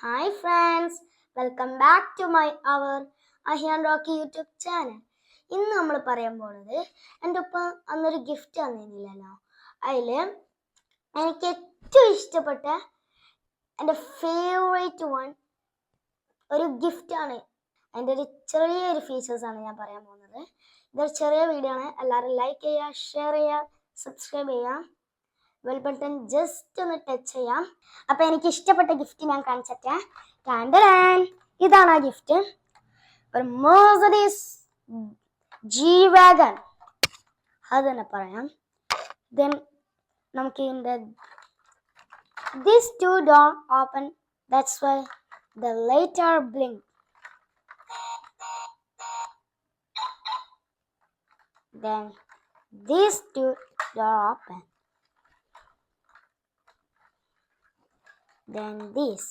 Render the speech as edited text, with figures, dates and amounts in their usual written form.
Hi friends, welcome back to our Ahian Rocky YouTube channel. ഇന്ന് നമ്മൾ പറയാൻ പോകുന്നത് എൻ്റെ ഒപ്പം അന്നൊരു ഗിഫ്റ്റ് തന്നിരുന്നില്ലല്ലോ. അതിൽ എനിക്ക് ഏറ്റവും ഇഷ്ടപ്പെട്ട എൻ്റെ ഫേവറേറ്റ് ഒരു ഗിഫ്റ്റാണ്. അതിൻ്റെ ഒരു ചെറിയൊരു ഫീച്ചേഴ്സാണ് ഞാൻ പറയാൻ പോകുന്നത്. ഇതൊരു ചെറിയ വീഡിയോ ആണ്. എല്ലാവരും ലൈക്ക് ചെയ്യുക, ഷെയർ ചെയ്യുക, സബ്സ്ക്രൈബ് ചെയ്യുക, ബെൽ ബട്ടൺ ജസ്റ്റ് ഒന്ന് ടച്ച് ചെയ്യാം. അപ്പം എനിക്ക് ഇഷ്ടപ്പെട്ട ഗിഫ്റ്റ് ഞാൻ കാണിച്ചിട്ട് ഇതാണ് ആ ഗിഫ്റ്റ്. ഒരു മെർസിഡീസ് ജി വാഗൺ, അത് തന്നെ പറയാം. ദെൻ നമുക്ക് ഇതിൻ്റെ this to door open, that's why the later blink. Then these two door open. Then this.